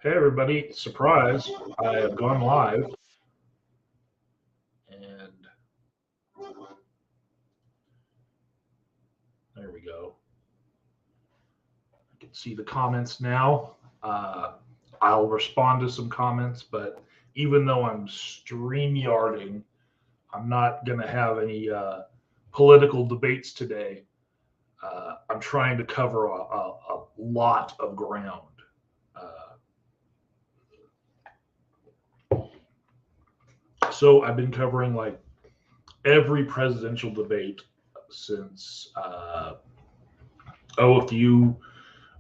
Hey everybody, surprise, I have gone live and there we go. I can see the comments now. Uh, I'll respond to some comments, but even though I'm StreamYarding, I'm not going to have any political debates today. I'm trying to cover a lot of ground. Uh, so I've been covering like every presidential debate since a few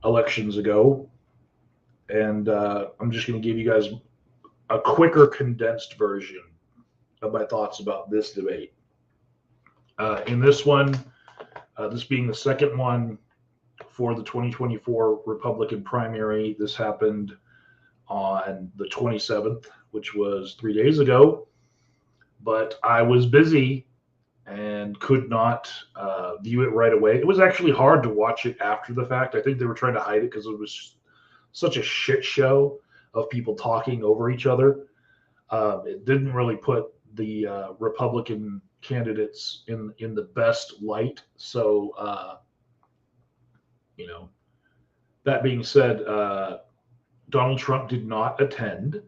elections ago, and I'm just going to give you guys a quicker, condensed version of my thoughts about this debate. In this one, this being the second one for the 2024 Republican primary, this happened on the 27th, which was 3 days ago, but I was busy and could not view it right away. It was actually hard to watch it after the fact. I think they were trying to hide it because it was such a shit show of people talking over each other. It didn't really put the Republican candidates in the best light. So you know, that being said, Donald Trump did not attend.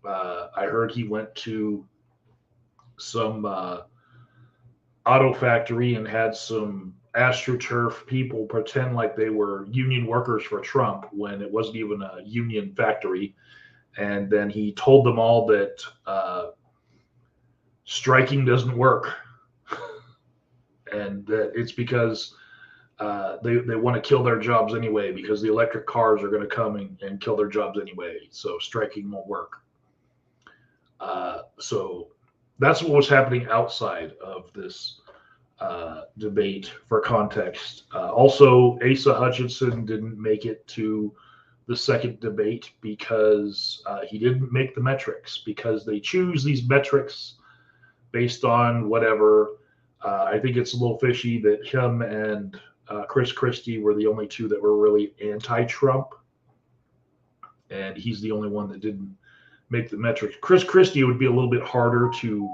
I heard he went to some auto factory and had some astroturf people pretend like they were union workers for Trump when it wasn't even a union factory. And then he told them all that striking doesn't work, and that it's because they want to kill their jobs anyway because the electric cars are going to come and kill their jobs anyway. So striking won't work. So that's what was happening outside of this debate for context. Also, Asa Hutchinson didn't make it to the second debate because he didn't make the metrics because they choose these metrics based on whatever. I think it's a little fishy that him and Chris Christie were the only two that were really anti-Trump, and he's the only one that didn't make the metrics. Chris Christie would be a little bit harder to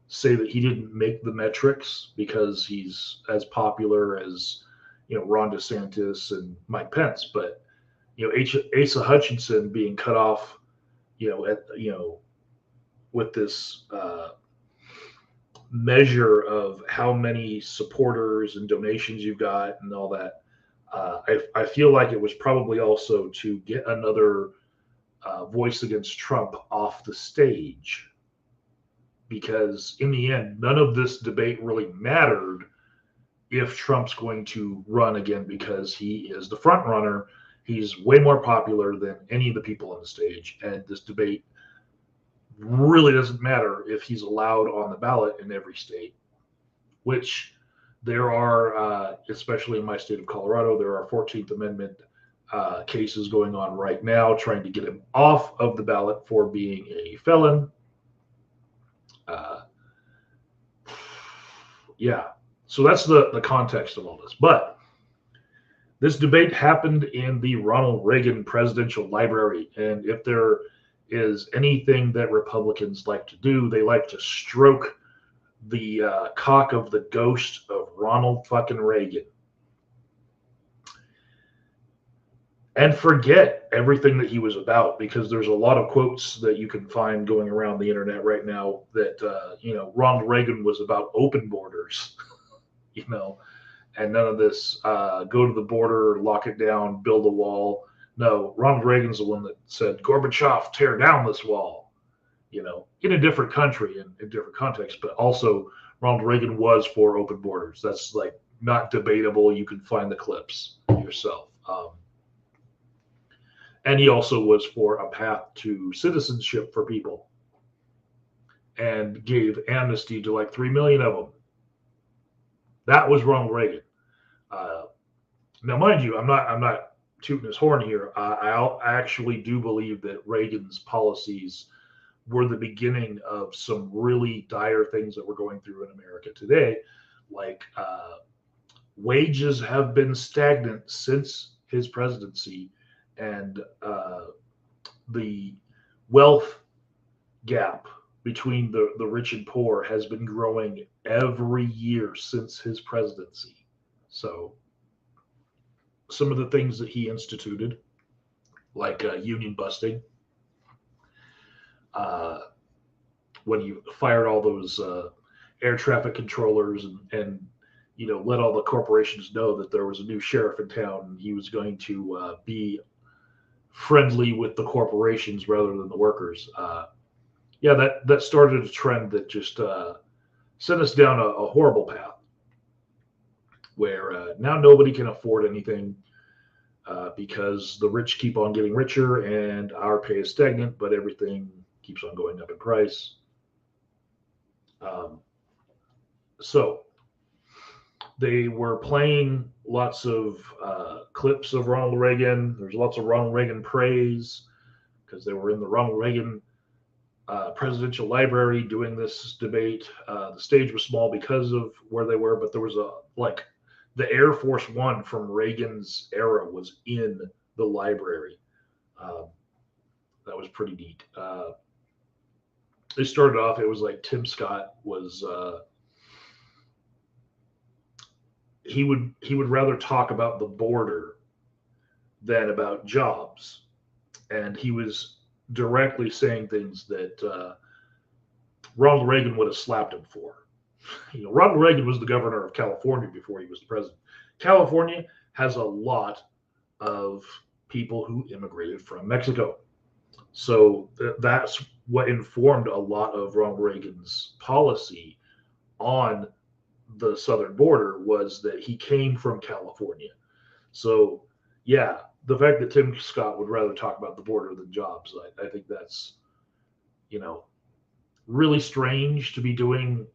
say that he didn't make the metrics because he's as popular as Ron DeSantis and Mike Pence, but Asa Hutchinson being cut off, at with this measure of how many supporters and donations you've got and all that. I feel like it was probably also to get another voice against Trump off the stage, because in the end, none of this debate really mattered if Trump's going to run again because he is the front runner. He's way more popular than any of the people on the stage, and this debate really doesn't matter if he's allowed on the ballot in every state, which there are, especially in my state of Colorado, there are 14th Amendment cases going on right now trying to get him off of the ballot for being a felon. Uh, yeah, so that's the context of all this. But this debate happened in the Ronald Reagan Presidential Library, and if there is anything that Republicans like to do, they like to stroke the cock of the ghost of Ronald fucking Reagan and forget everything that he was about, because there's a lot of quotes that you can find going around the internet right now that Ronald Reagan was about open borders, and none of this go to the border, lock it down, build a wall. No, Ronald Reagan's the one that said, Gorbachev, tear down this wall, in a different country and in different context. But also, Ronald Reagan was for open borders. That's like not debatable. You can find the clips yourself. And he also was for a path to citizenship for people and gave amnesty to like 3 million of them. That was Ronald Reagan. Now, mind you, I'm not tooting his horn here. I actually do believe that Reagan's policies were the beginning of some really dire things that we're going through in America today. Like wages have been stagnant since his presidency, and the wealth gap between the rich and poor has been growing every year since his presidency. So some of the things that he instituted, like union busting, uh, when he fired all those air traffic controllers and let all the corporations know that there was a new sheriff in town and he was going to be friendly with the corporations rather than the workers. Yeah, that started a trend that just sent us down a horrible path where now nobody can afford anything because the rich keep on getting richer and our pay is stagnant, but everything keeps on going up in price. Um, so they were playing lots of clips of Ronald Reagan. There's lots of Ronald Reagan praise because they were in the Ronald Reagan presidential library doing this debate. The stage was small because of where they were, but there was the Air Force One from Reagan's era was in the library. Um, that was pretty neat. They started off. It was like Tim Scott was. He would rather talk about the border than about jobs, and he was directly saying things that Ronald Reagan would have slapped him for. Ronald Reagan was the governor of California before he was the president. California has a lot of people who immigrated from Mexico. So that's what informed a lot of Ronald Reagan's policy on the southern border was that he came from California. So, yeah, the fact that Tim Scott would rather talk about the border than jobs, I think that's, really strange to be doing,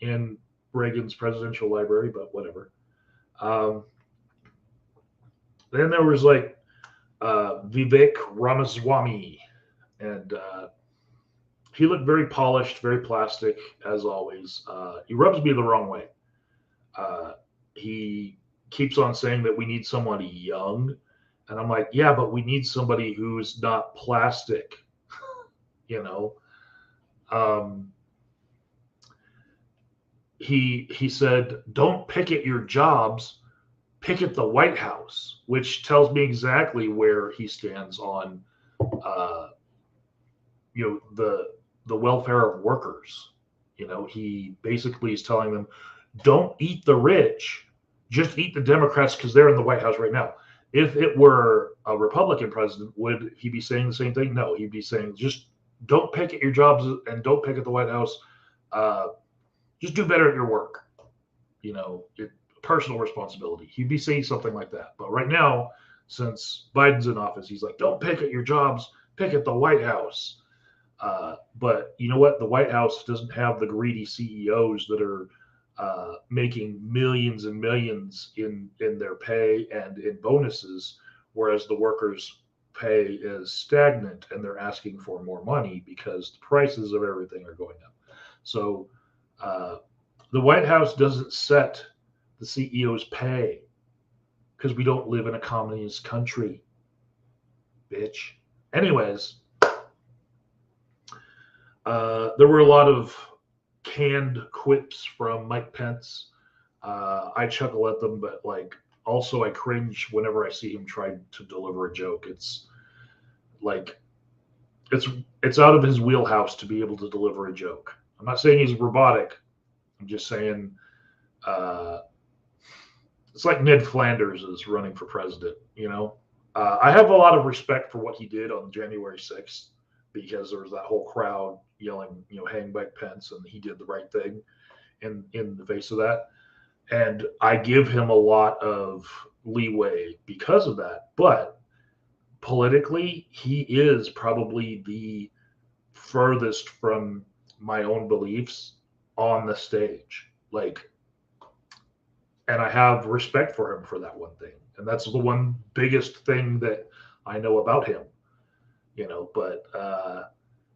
in Reagan's presidential library, but whatever. Then there was like Vivek Ramaswamy, and he looked very polished, very plastic, as always. He rubs me the wrong way. He keeps on saying that we need somebody young. And I'm like, yeah, but we need somebody who's not plastic, you know. Um, he said, don't picket your jobs, picket the White House, which tells me exactly where he stands on, uh, the welfare of workers. He basically is telling them, don't eat the rich, just eat the Democrats because they're in the White House right now. If it were a Republican president, would he be saying the same thing? No, he'd be saying, just don't pick at your jobs and don't pick at the White House. Just do better at your work. Personal responsibility. He'd be saying something like that. But right now, since Biden's in office, he's like, don't pick at your jobs, pick at the White House. But you know what? The White House doesn't have the greedy CEOs that are making millions and millions in their pay and in bonuses, whereas the workers' pay is stagnant and they're asking for more money because the prices of everything are going up. So the White House doesn't set the CEO's pay because we don't live in a communist country, bitch. Anyways, there were a lot of canned quips from Mike Pence. I chuckle at them, but also I cringe whenever I see him try to deliver a joke. It's like it's out of his wheelhouse to be able to deliver a joke. I'm not saying he's robotic. I'm just saying it's like Ned Flanders is running for president. I have a lot of respect for what he did on January 6th because there was that whole crowd yelling, hang Mike Pence, and he did the right thing in the face of that. And I give him a lot of leeway because of that. But politically, he is probably the furthest from my own beliefs on the stage. And I have respect for him for that one thing. And that's the one biggest thing that I know about him. But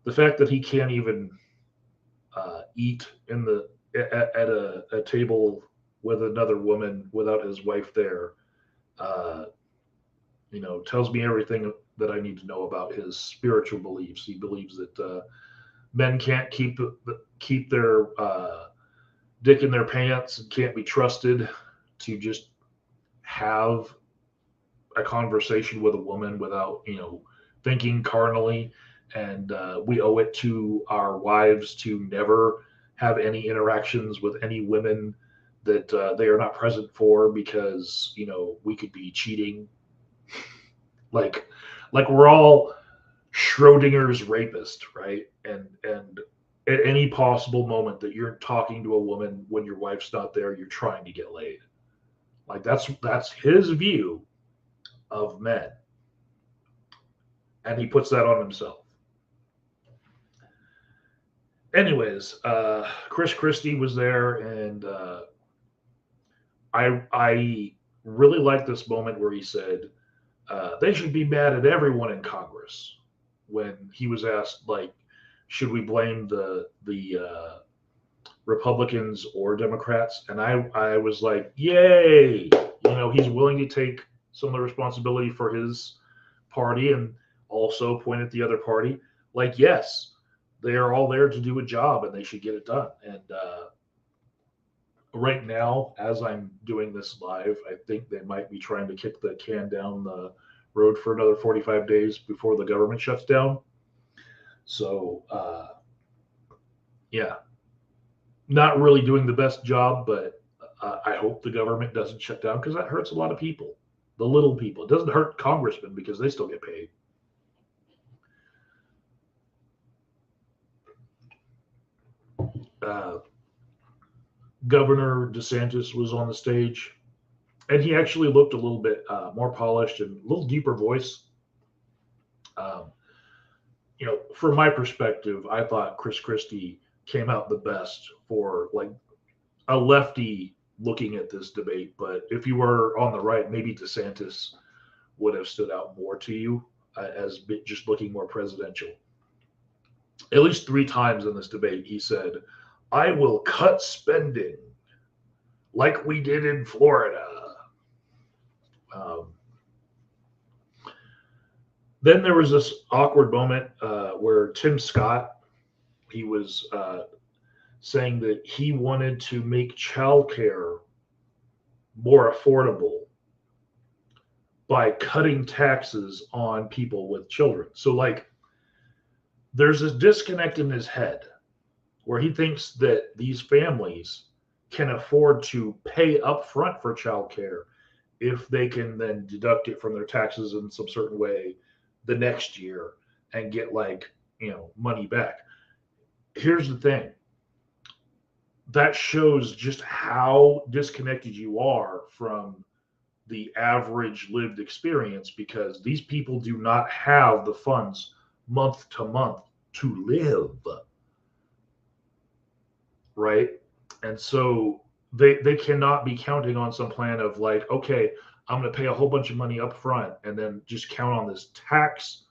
the fact that he can't even eat at a table with another woman without his wife there, tells me everything that I need to know about his spiritual beliefs. He believes that men can't keep their dick in their pants and can't be trusted to just have a conversation with a woman without thinking carnally, and we owe it to our wives to never have any interactions with any women that they are not present for, because we could be cheating, like we're all Schrodinger's rapist, right? And at any possible moment that you're talking to a woman when your wife's not there, you're trying to get laid. Like that's his view of men, and he puts that on himself. Anyways, Chris Christie was there, and I really like this moment where he said they should be mad at everyone in Congress, when he was asked, like, should we blame the Republicans or Democrats? And I was like, yay! He's willing to take some of the responsibility for his party and also point at the other party. Like, yes, they are all there to do a job and they should get it done. And right now, as I'm doing this live, I think they might be trying to kick the can down the road for another 45 days before the government shuts down. So, yeah, not really doing the best job, but I hope the government doesn't shut down, because that hurts a lot of people, the little people. It doesn't hurt congressmen because they still get paid. Uh, Governor DeSantis was on the stage, and he actually looked a little bit more polished and a little deeper voice. Um, from my perspective, I thought Chris Christie came out the best for, like, a lefty looking at this debate. But if you were on the right, maybe DeSantis would have stood out more to you as just looking more presidential. At least 3 times in this debate, he said, "I will cut spending like we did in Florida." Um, then there was this awkward moment where Tim Scott, he was saying that he wanted to make childcare more affordable by cutting taxes on people with children. So, like, there's this disconnect in his head where he thinks that these families can afford to pay up front for childcare if they can then deduct it from their taxes in some certain way the next year and get, like, money back. Here's the thing. That shows just how disconnected you are from the average lived experience, because these people do not have the funds month to month to live, right? And so they cannot be counting on some plan of, like, okay, I'm going to pay a whole bunch of money up front and then just count on this tax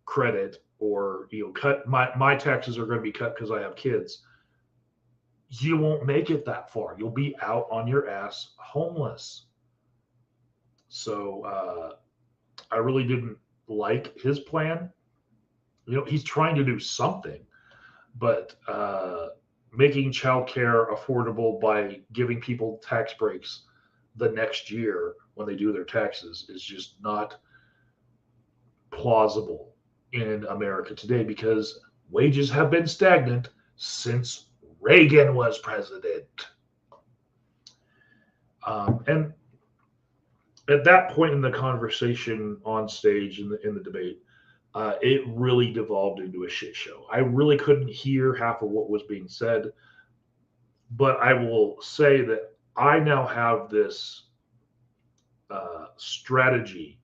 credit, or cut my taxes are going to be cut because I have kids. You won't make it that far. You'll be out on your ass homeless. So I really didn't like his plan. He's trying to do something, but making childcare affordable by giving people tax breaks the next year when they do their taxes is just not plausible in America today, because wages have been stagnant since Reagan was president. And at that point in the conversation on stage in the debate, it really devolved into a shit show. I really couldn't hear half of what was being said, but I will say that I now have this strategy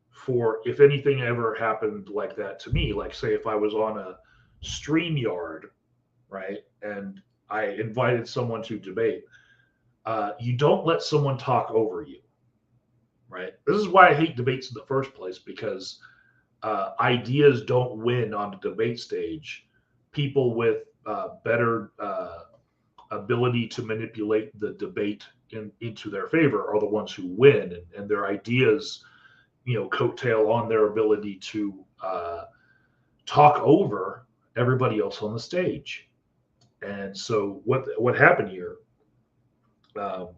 for if anything ever happened like that to me. Like, say, if I was on a StreamYard, right, and I invited someone to debate, you don't let someone talk over you, right? This is why I hate debates in the first place, because ideas don't win on the debate stage. People with better ability to manipulate the debate into their favor are the ones who win, and their ideas coattail on their ability to talk over everybody else on the stage. And so what happened here? Um,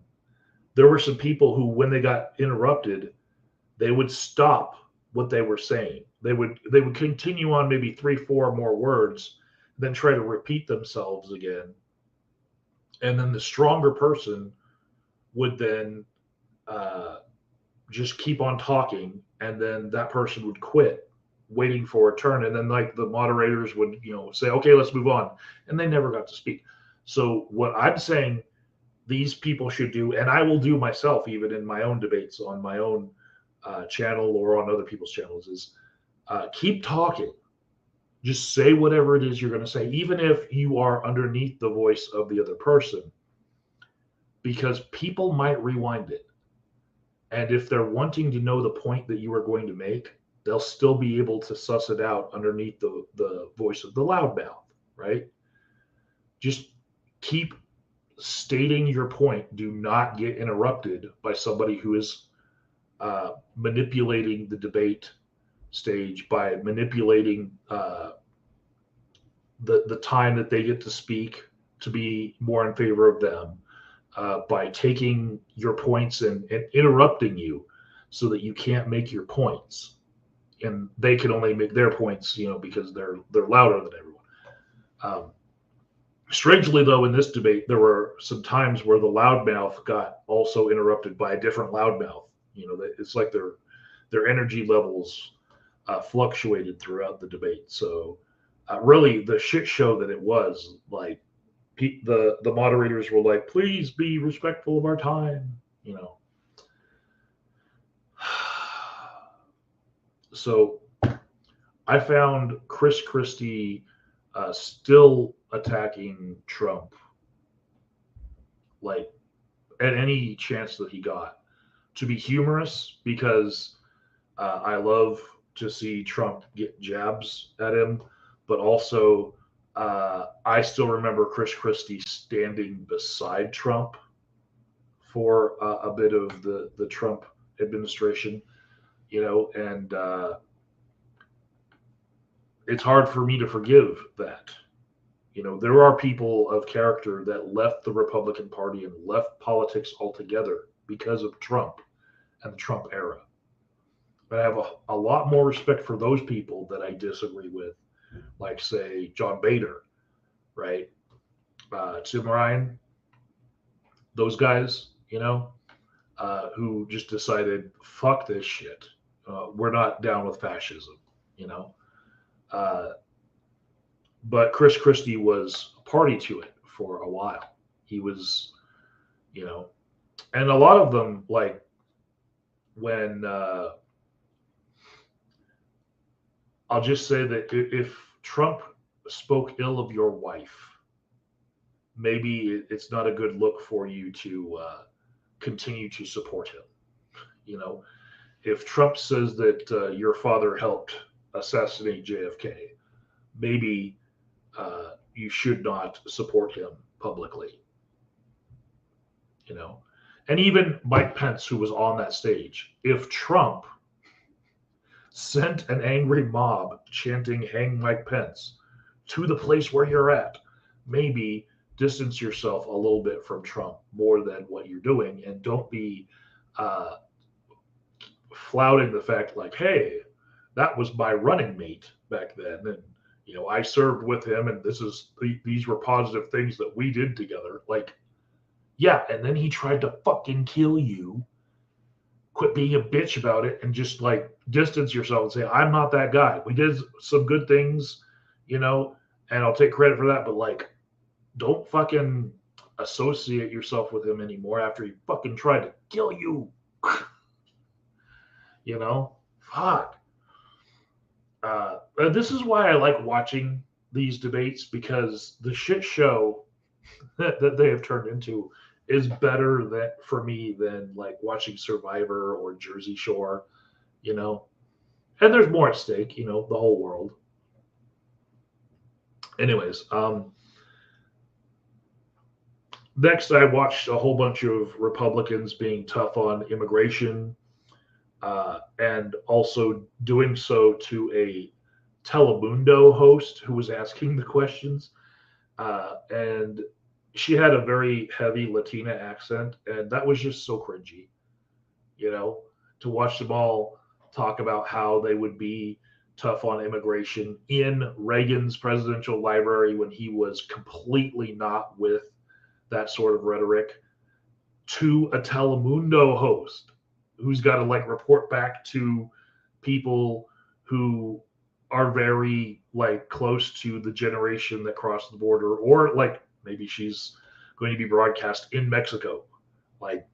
there were some people who, when they got interrupted, they would stop what they were saying. They would continue on maybe three, four more words, then try to repeat themselves again. And then the stronger person would then uh, just keep on talking, and then that person would quit, waiting for a turn, and then like the moderators would say, okay, let's move on, and they never got to speak. So what I'm saying these people should do, and I will do myself, even in my own debates on my own channel or on other people's channels, is keep talking. Just say whatever it is you're going to say, even if you are underneath the voice of the other person, because people might rewind it. And if they're wanting to know the point that you are going to make, they'll still be able to suss it out underneath the voice of the loudmouth, right? Just keep stating your point. Do not get interrupted by somebody who is manipulating the debate stage, by manipulating the time that they get to speak to be more in favor of them, by taking your points and interrupting you so that you can't make your points, and they can only make their points, because they're louder than everyone. Strangely, though, in this debate, there were some times where the loudmouth got also interrupted by a different loudmouth. It's like their energy levels fluctuated throughout the debate. So, really, the shit show that it was, like, the moderators were like, "Please be respectful of our time," So, I found Chris Christie still attacking Trump, like, at any chance that he got, to be humorous, because I love to see Trump get jabs at him, but also I still remember Chris Christie standing beside Trump for a bit of the Trump administration, and it's hard for me to forgive that. There are people of character that left the Republican Party and left politics altogether because of Trump and the Trump era. But I have a lot more respect for those people that I disagree with, like, say, John Boehner, right? Tim Ryan, those guys, who just decided, fuck this shit. We're not down with fascism, you know. But Chris Christie was a party to it for a while. He was, and a lot of them, like, when I'll just say that if Trump spoke ill of your wife, maybe it's not a good look for you to continue to support him. If Trump says that your father helped assassinate JFK, maybe you should not support him publicly. And even Mike Pence, who was on that stage, if Trump sent an angry mob chanting "Hang Mike Pence" to the place where you're at, maybe distance yourself a little bit from Trump more than what you're doing, and don't be flouting the fact, like, hey, that was my running mate back then, and I served with him, and these were positive things that we did together. Like, yeah, and then he tried to fucking kill you. Quit being a bitch about it and just, like, distance yourself and say, I'm not that guy. We did some good things, and I'll take credit for that, but, like, don't fucking associate yourself with him anymore after he fucking tried to kill you. Fuck. This is why I like watching these debates, because the shit show that they have turned into is better for me than, like, watching Survivor or Jersey Shore, and there's more at stake, the whole world. Anyways, next I watched a whole bunch of Republicans being tough on immigration. and also doing so to a Telemundo host who was asking the questions. And she had a very heavy Latina accent, and that was just so cringy, you know, to watch them all talk about how they would be tough on immigration in Reagan's presidential library when he was completely not with that sort of rhetoric, to a Telemundo host who's got to like report back to people who are very like close to the generation that crossed the border, or like maybe she's going to be broadcast in Mexico. Like,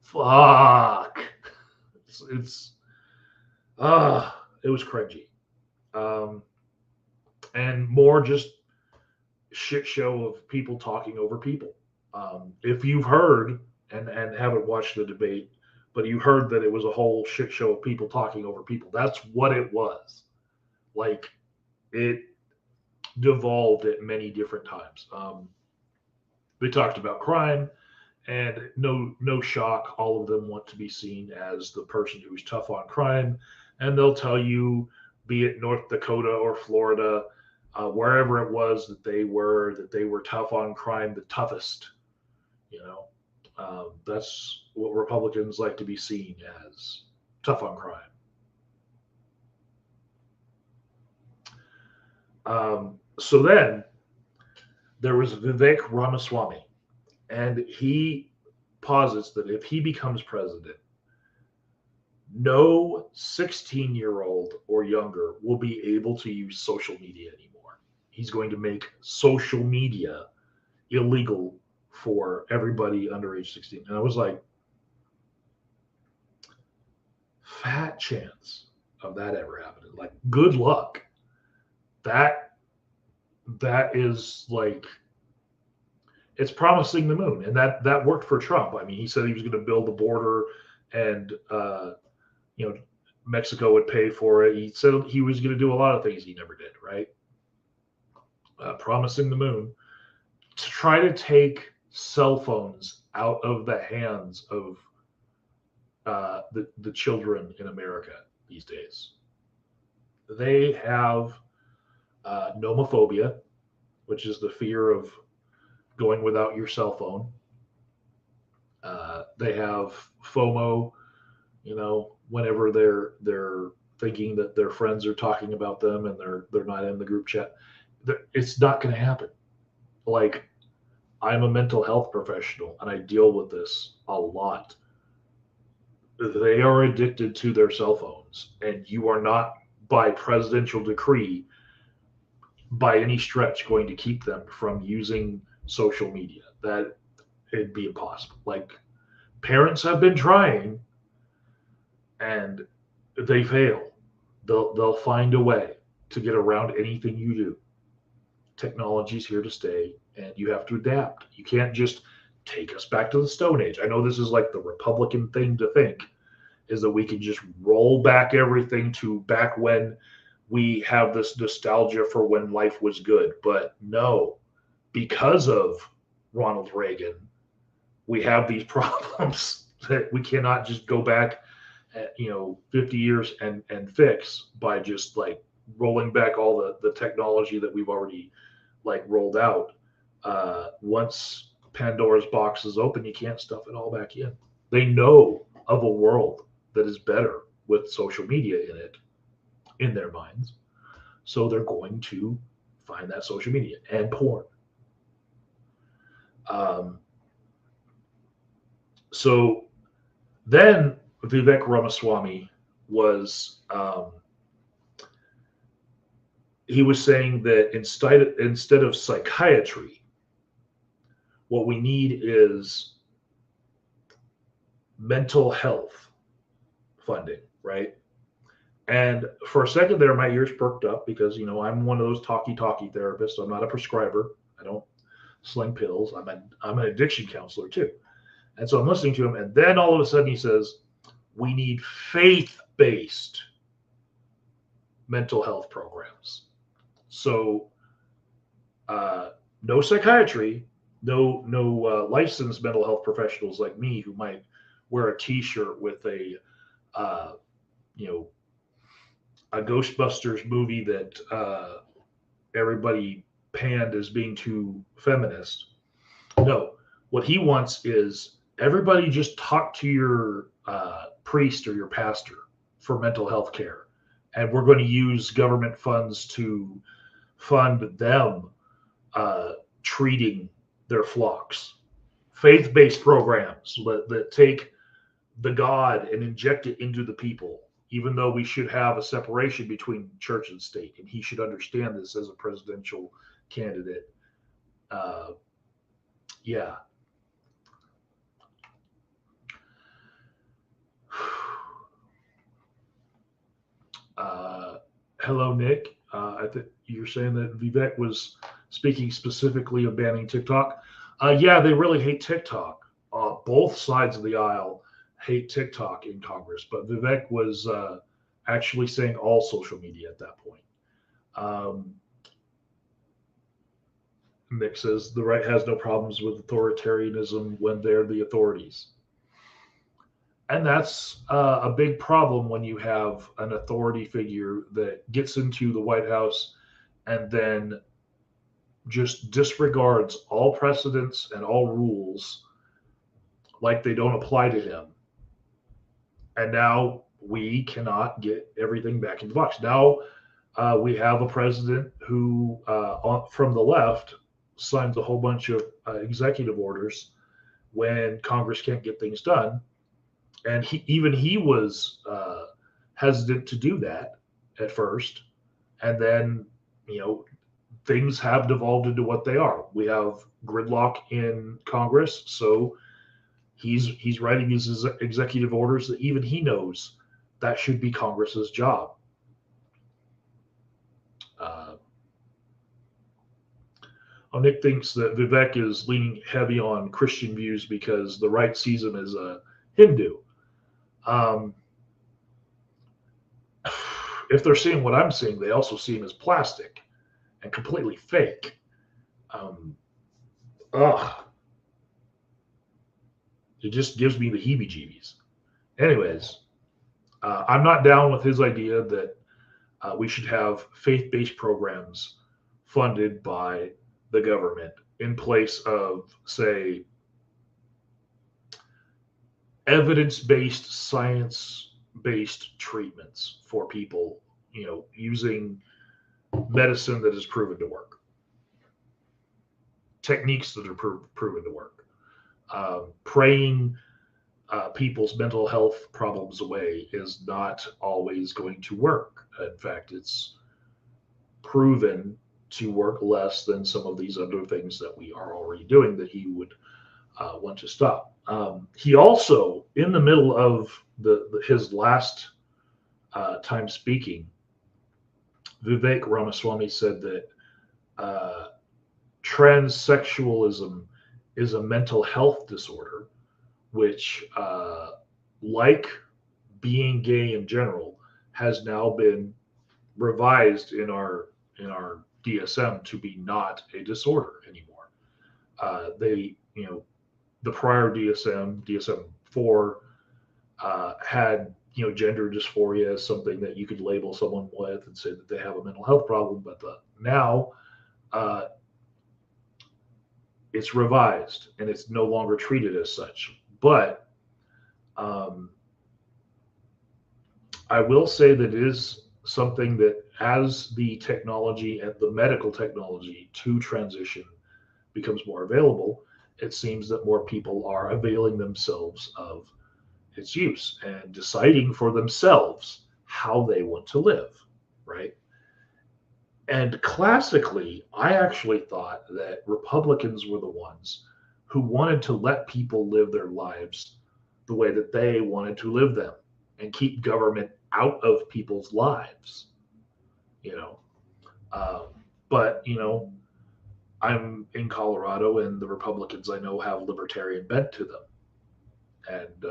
fuck. It's it was cringy. Um, and more just shit show of people talking over people. If you've heard and haven't watched the debate, but you heard that it was a whole shit show of people talking over people. That's what it was. Like, it devolved at many different times. They talked about crime, and no shock, all of them want to be seen as the person who's tough on crime, and they'll tell you, be it North Dakota or Florida, wherever it was that they were tough on crime, the toughest. You know, that's what Republicans like to be seen as, tough on crime. So then there was Vivek Ramaswamy, and he posits that if he becomes president, no 16-year-old or younger will be able to use social media anymore. He's going to make social media illegal for everybody under age 16. And I was like, fat chance of that ever happening. Like, good luck. That is like, it's promising the moon, and that worked for Trump. I mean, he said he was going to build the border, and you know, Mexico would pay for it. He said he was going to do a lot of things he never did. Right, promising the moon to try to take cell phones out of the hands of the children in America these days. They have nomophobia, which is the fear of going without your cell phone. They have FOMO, you know, whenever they're thinking that their friends are talking about them and they're not in the group chat. It's not going to happen. Like, I'm a mental health professional and I deal with this a lot. They are addicted to their cell phones, and you are not, by presidential decree, by any stretch, going to keep them from using social media. That it'd be impossible. Like, parents have been trying and they fail. They'll find a way to get around anything you do. Technology's here to stay, and you have to adapt. You can't just take us back to the Stone Age. I know this is like the Republican thing to think, is that we can just roll back everything to back when we have this nostalgia for when life was good. But no, because of Ronald Reagan, we have these problems that we cannot just go back, 50 years and fix by just like rolling back all the technology that we've already like rolled out. Once Pandora's box is open, you can't stuff it all back in. They know of a world that is better with social media in it, in their minds. So they're going to find that social media and porn. So then Vivek Ramaswamy was he was saying that instead of psychiatry, what we need is mental health funding, right? And for a second there, my ears perked up because, I'm one of those talky therapists. I'm not a prescriber. I don't sling pills. I'm an addiction counselor too. And so I'm listening to him, and then all of a sudden he says, we need faith-based mental health programs. So no psychiatry, no licensed mental health professionals like me who might wear a T-shirt with uh, you know, a Ghostbusters movie that everybody panned as being too feminist. No, what he wants is everybody just talk to your priest or your pastor for mental health care, and we're going to use government funds to fund them treating their flocks. Faith-based programs that take the God and inject it into the people, even though we should have a separation between church and state. And he should understand this as a presidential candidate. Uh, yeah. Hello, Nick. I think you're saying that Vivek was speaking specifically of banning TikTok. Yeah, they really hate TikTok. Both sides of the aisle hate TikTok in Congress, but Vivek was actually saying all social media at that point. Um, Nick says the right has no problems with authoritarianism when they're the authorities. And that's a big problem when you have an authority figure that gets into the White House and then just disregards all precedents and all rules like they don't apply to him. And now we cannot get everything back in the box. Now we have a president who, from the left, signs a whole bunch of executive orders when Congress can't get things done. And he was hesitant to do that at first, and then you know things have devolved into what they are. We have gridlock in Congress, so he's writing his executive orders that even he knows that should be Congress's job. Uh, Nick thinks that Vivek is leaning heavy on Christian views because the right sees him as a Hindu. Um, if they're seeing what I'm seeing, they also see him as plastic and completely fake. Um, ugh, it just gives me the heebie-jeebies. Anyways, I'm not down with his idea that we should have faith-based programs funded by the government in place of, say, evidence-based, science-based treatments for people, using medicine that is proven to work, techniques that are proven to work. Praying people's mental health problems away is not always going to work. In fact, it's proven to work less than some of these other things that we are already doing that he would want to stop. He also, in the middle of his last time speaking, Vivek Ramaswamy said that transsexualism is a mental health disorder, which, like being gay in general, has now been revised in our DSM to be not a disorder anymore. The prior DSM-4 had gender dysphoria as something that you could label someone with and say that they have a mental health problem, but now uh, it's revised and it's no longer treated as such. But I will say that it is something that, as the technology and the medical technology to transition becomes more available, it seems that more people are availing themselves of its use and deciding for themselves how they want to live, right? And classically, I actually thought that Republicans were the ones who wanted to let people live their lives the way that they wanted to live them and keep government out of people's lives, you know. Um, but, I'm in Colorado and the Republicans I know have libertarian bent to them. And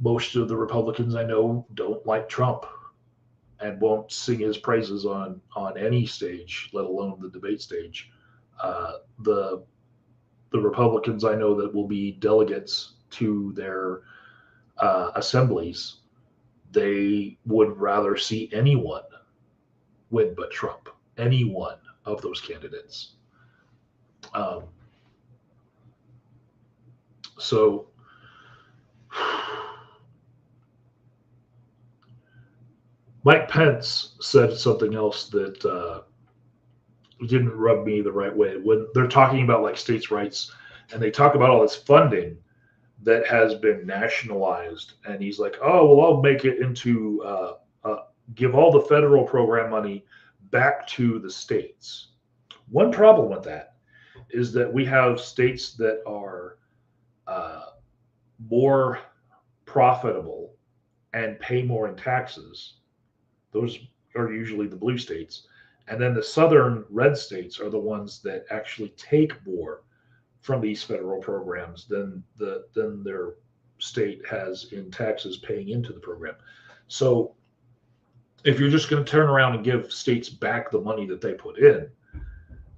most of the Republicans I know don't like Trump and won't sing his praises on any stage, let alone the debate stage. The the Republicans I know that will be delegates to their assemblies, they would rather see anyone win but Trump, any one of those candidates. Um, so Mike Pence said something else that didn't rub me the right way. When they're talking about like states' rights and they talk about all this funding that has been nationalized, and he's like, "Oh, well, I'll make it into give all the federal program money back to the states." One problem with that is that we have states that are uh, more profitable and pay more in taxes. Those are usually the blue states. And then the southern red states are the ones that actually take more from these federal programs than their state has in taxes paying into the program. So if you're just going to turn around and give states back the money that they put in,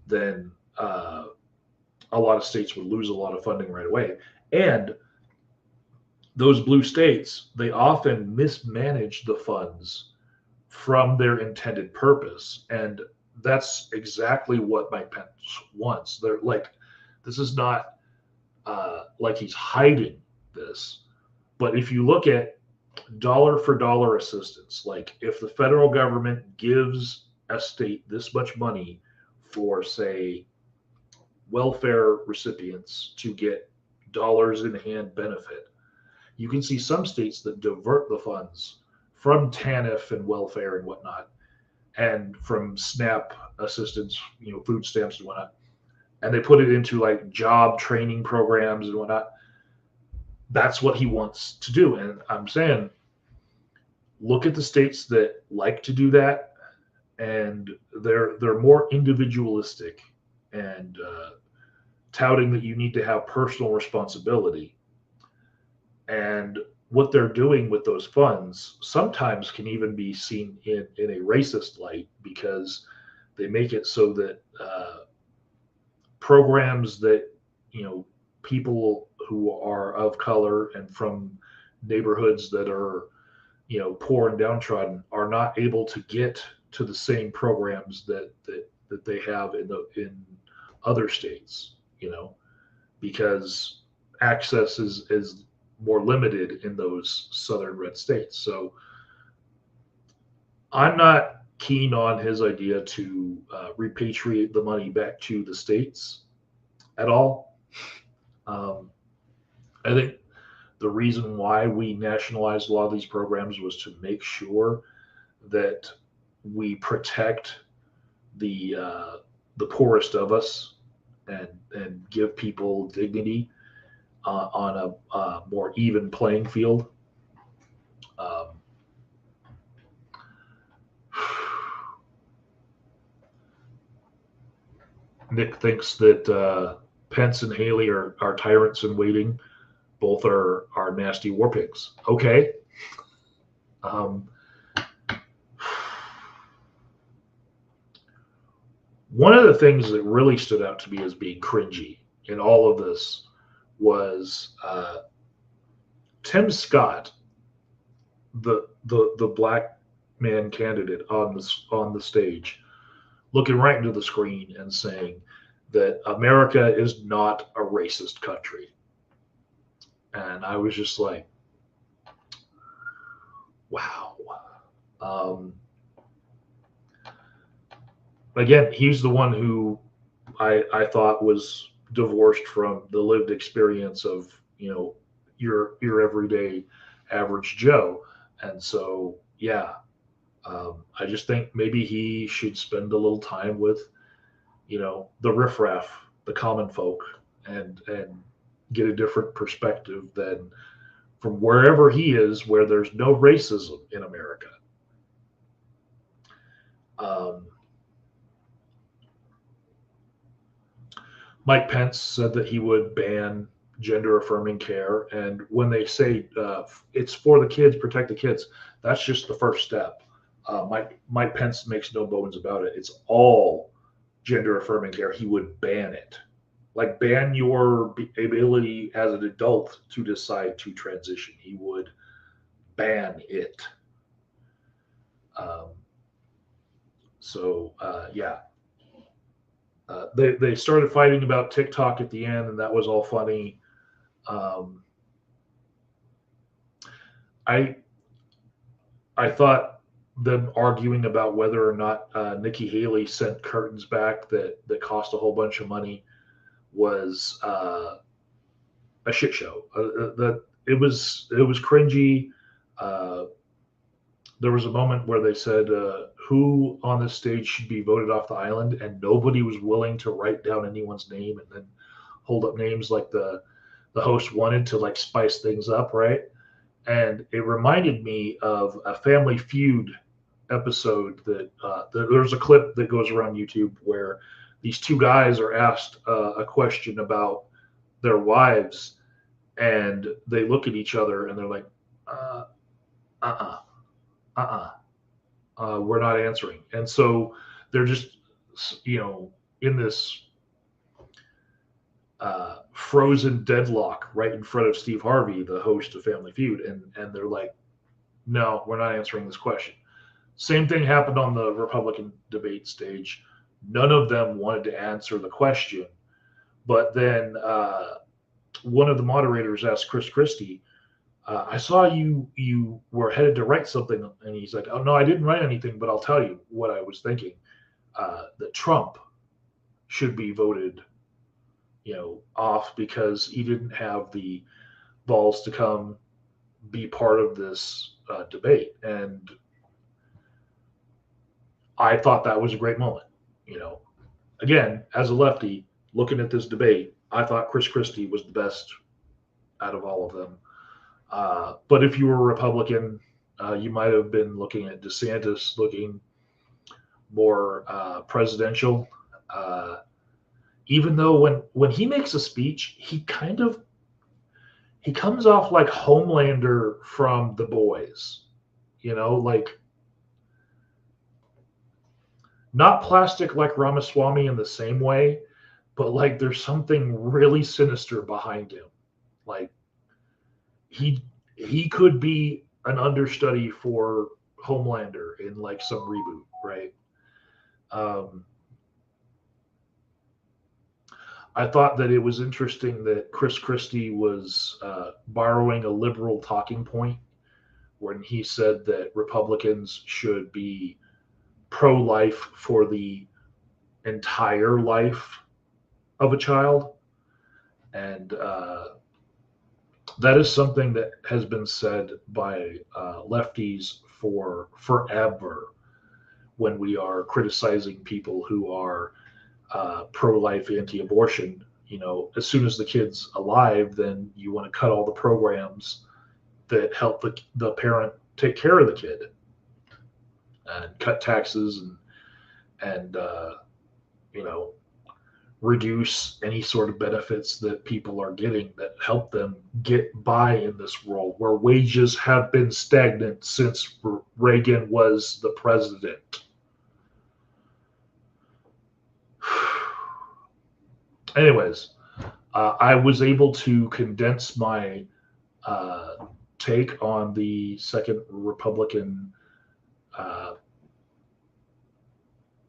then a lot of states would lose a lot of funding right away. And those blue states, they often mismanage the funds from their intended purpose. And that's exactly what Mike Pence wants. They're like, this is not like he's hiding this. But if you look at dollar for dollar assistance, like if the federal government gives a state this much money for, say, welfare recipients to get dollars in hand benefit, you can see some states that divert the funds from TANF and welfare and whatnot, and from SNAP assistance, food stamps and whatnot, and they put it into like job training programs and whatnot. That's what he wants to do. And I'm saying, look at the states that like to do that, and they're more individualistic and touting that you need to have personal responsibility. And what they're doing with those funds sometimes can even be seen in a racist light, because they make it so that programs that people who are of color and from neighborhoods that are poor and downtrodden are not able to get to the same programs that they have in other states, because access is more limited in those southern red states. So I'm not keen on his idea to repatriate the money back to the states at all. I think the reason why we nationalized a lot of these programs was to make sure that we protect the poorest of us, and give people dignity on a more even playing field. Um, Nick thinks that Pence and Haley are tyrants in waiting. Both are nasty war pigs. Okay. Um, One of the things that really stood out to me as being cringy in all of this was Tim Scott, the black man candidate on the stage, looking right into the screen and saying that America is not a racist country. And I was just like, wow. Again, he's the one who I thought was divorced from the lived experience of your everyday average Joe. And so yeah, I just think maybe he should spend a little time with the riffraff, the common folk, and get a different perspective than from wherever he is, where there's no racism in America. Um, Mike Pence said that he would ban gender affirming care. And when they say it's for the kids, protect the kids, that's just the first step. Mike Pence makes no bones about it. It's all gender affirming care. He would ban it. like ban your ability as an adult to decide to transition. He would ban it. Um, yeah, they started fighting about TikTok at the end, and that was all funny. Um, I I thought them arguing about whether or not Nikki Haley sent curtains back that cost a whole bunch of money was a shit show. That it was cringy. Uh, there was a moment where they said who on this stage should be voted off the island, and nobody was willing to write down anyone's name and then hold up names like the host wanted to like spice things up, right? And it reminded me of a Family Feud episode that there's a clip that goes around YouTube where these two guys are asked a question about their wives, and they look at each other and they're like, uh, uh, uh, we're not answering. And so they're just, in this frozen deadlock right in front of Steve Harvey, the host of Family Feud, and they're like, no, we're not answering this question. Same thing happened on the Republican debate stage. None of them wanted to answer the question, but then one of the moderators asked Chris Christie, I saw you were headed to write something, and he's like, oh no, I didn't write anything, but I'll tell you what I was thinking. That Trump should be voted, off because he didn't have the balls to come be part of this debate, and I thought that was a great moment. Again, as a lefty looking at this debate, I thought Chris Christie was the best out of all of them. But if you were a Republican, you might have been looking at DeSantis looking more presidential. Even though when he makes a speech, he comes off like Homelander from The Boys, like not plastic like Ramaswamy in the same way, but like there's something really sinister behind him. Like he could be an understudy for Homelander in like some reboot, right? I thought that it was interesting that Chris Christie was borrowing a liberal talking point when he said that Republicans should be pro-life for the entire life of a child, and that is something that has been said by lefties for forever when we are criticizing people who are pro-life, anti-abortion. As soon as the kid's alive, then you want to cut all the programs that help the parent take care of the kid and cut taxes and reduce any sort of benefits that people are getting that help them get by in this world where wages have been stagnant since Reagan was the president. Anyways, I was able to condense my take on the second Republican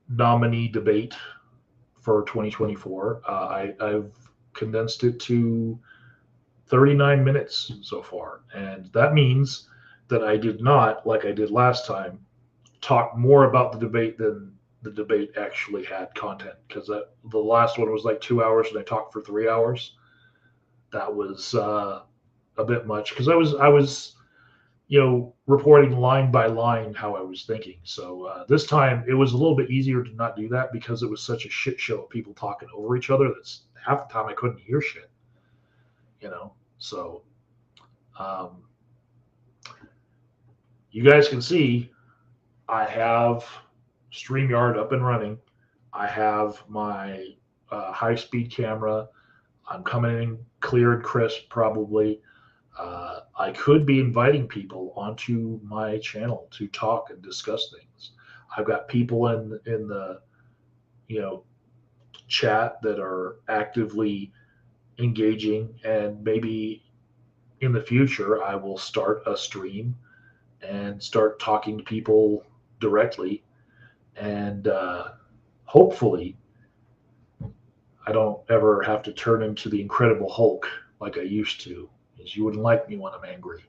nominee debate for 2024. I've condensed it to 39 minutes so far, and that means that I did not, like I did last time, talk more about the debate than the debate actually had content, because the last one was like 2 hours and I talked for 3 hours. That was a bit much because I was reporting line by line how I was thinking. So this time it was a little bit easier to not do that because it was such a shit show of people talking over each other that's half the time I couldn't hear shit. So you guys can see I have StreamYard up and running. I have my high-speed camera. I'm coming in clear and crisp probably. I could be inviting people onto my channel to talk and discuss things. I've got people in the chat that are actively engaging, and maybe in the future I will start a stream and start talking to people directly, and hopefully I don't ever have to turn into the Incredible Hulk like I used to, because you wouldn't like me when I'm angry.